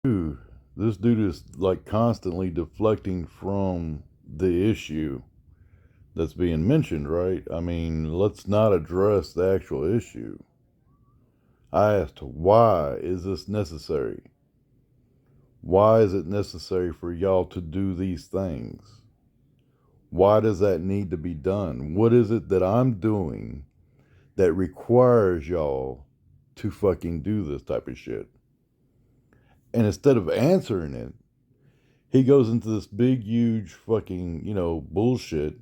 Dude, this dude is like constantly deflecting from the issue that's being mentioned, right? I mean, let's not address the actual issue. I asked, why is this necessary? Why is it necessary for y'all to do these things? Why does that need to be done? What is it that I'm doing that requires y'all to fucking do this type of shit? And instead of answering it, he goes into this big, huge fucking, bullshit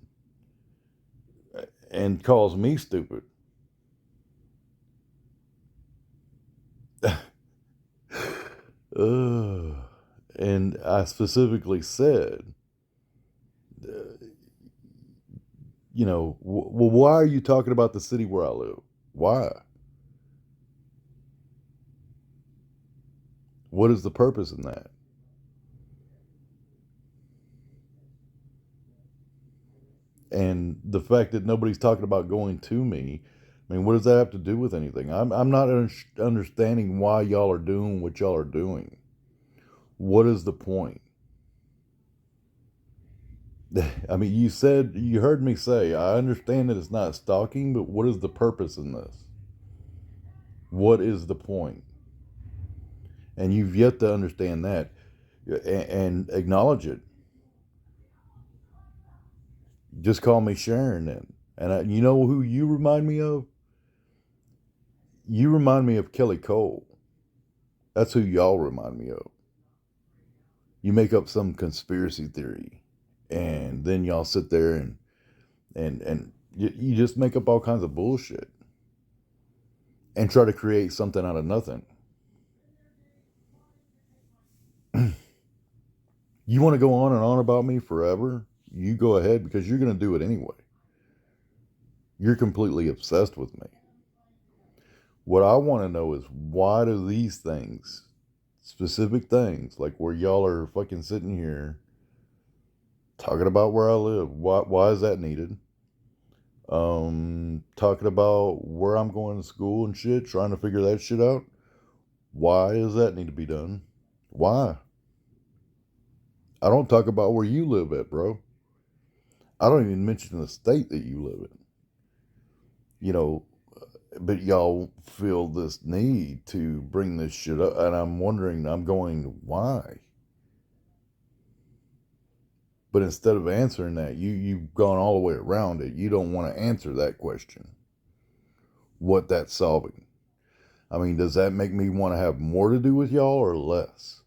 and calls me stupid. And I specifically said, well, why are you talking about the city where I live? Why? What is the purpose in that? And the fact that nobody's talking about going to me, I mean, what does that have to do with anything? I'm not understanding why y'all are doing what y'all are doing. What is the point? I mean, you heard me say, I understand that it's not stalking, but what is the purpose in this? What is the point? And you've yet to understand that and acknowledge it. Just call me Sharon then. And you know who you remind me of? You remind me of Kelly Cole. That's who y'all remind me of. You make up some conspiracy theory, and then y'all sit there and you just make up all kinds of bullshit and try to create something out of nothing. You want to go on and on about me forever? You go ahead, because you're going to do it anyway. You're completely obsessed with me. What I want to know is, why do these things, specific things, like where y'all are fucking sitting here talking about where I live, why is that needed? Talking about where I'm going to school and shit, trying to figure that shit out. Why does that need to be done? Why? I don't talk about where you live at, bro. I don't even mention the state that you live in. You know, but y'all feel this need to bring this shit up, and I'm wondering, I'm going, why? But instead of answering that, you've gone all the way around it. You don't want to answer that question. What that's solving. I mean, does that make me want to have more to do with y'all or less?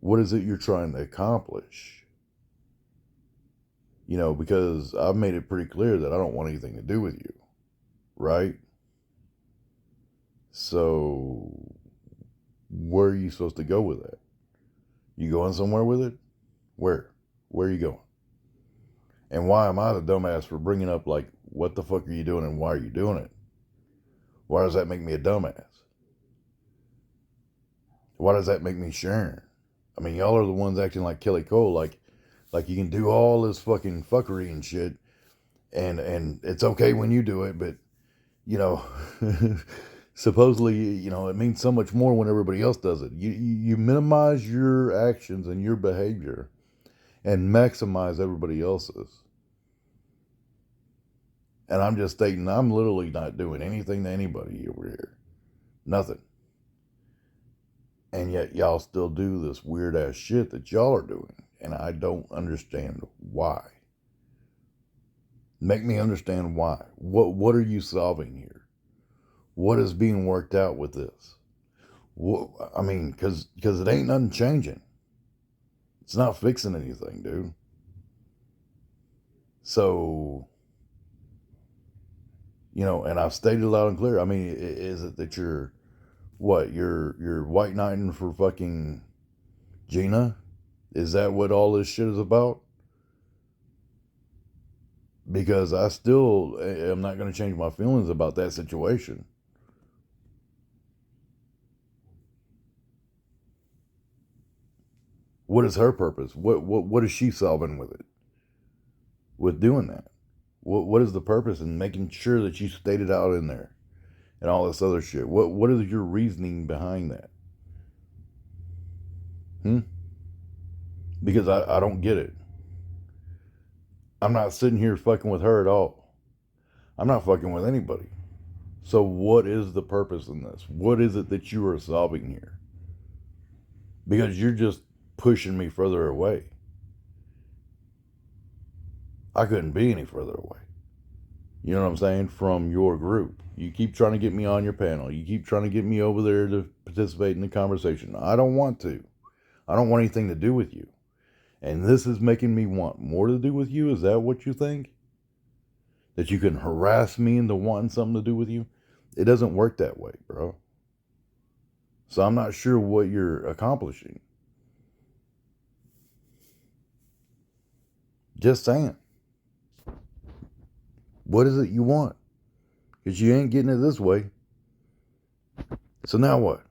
What is it you're trying to accomplish? Because I've made it pretty clear that I don't want anything to do with you, right? So, where are you supposed to go with that? You going somewhere with it? Where? Where are you going? And why am I the dumbass for bringing up, like, what the fuck are you doing and why are you doing it? Why does that make me a dumbass? Why does that make me Sharon? I mean, y'all are the ones acting like Kelly Cole, like you can do all this fucking fuckery and shit, and it's okay when you do it, but you know, supposedly, it means so much more when everybody else does it. You minimize your actions and your behavior, and maximize everybody else's. And I'm just stating, I'm literally not doing anything to anybody over here, nothing. And yet y'all still do this weird ass shit that y'all are doing, and I don't understand why. Make me understand why. What are you solving here? What is being worked out with this? I mean, because it ain't nothing changing. It's not fixing anything, dude. So, and I've stated loud and clear. I mean, is it that you're white knighting for fucking Gina? Is that what all this shit is about? Because I still am not going to change my feelings about that situation. What is her purpose? What is she solving with it? With doing that? What is the purpose in making sure that you state it out in there and all this other shit? What is your reasoning behind that? Because I don't get it. I'm not sitting here fucking with her at all. I'm not fucking with anybody. So what is the purpose in this? What is it that you are solving here? Because you're just pushing me further away. I couldn't be any further away. You know what I'm saying? From your group. You keep trying to get me on your panel. You keep trying to get me over there to participate in the conversation. I don't want to. I don't want anything to do with you. And this is making me want more to do with you? Is that what you think? That you can harass me into wanting something to do with you? It doesn't work that way, bro. So I'm not sure what you're accomplishing. Just saying. What is it you want? Because you ain't getting it this way. So now what?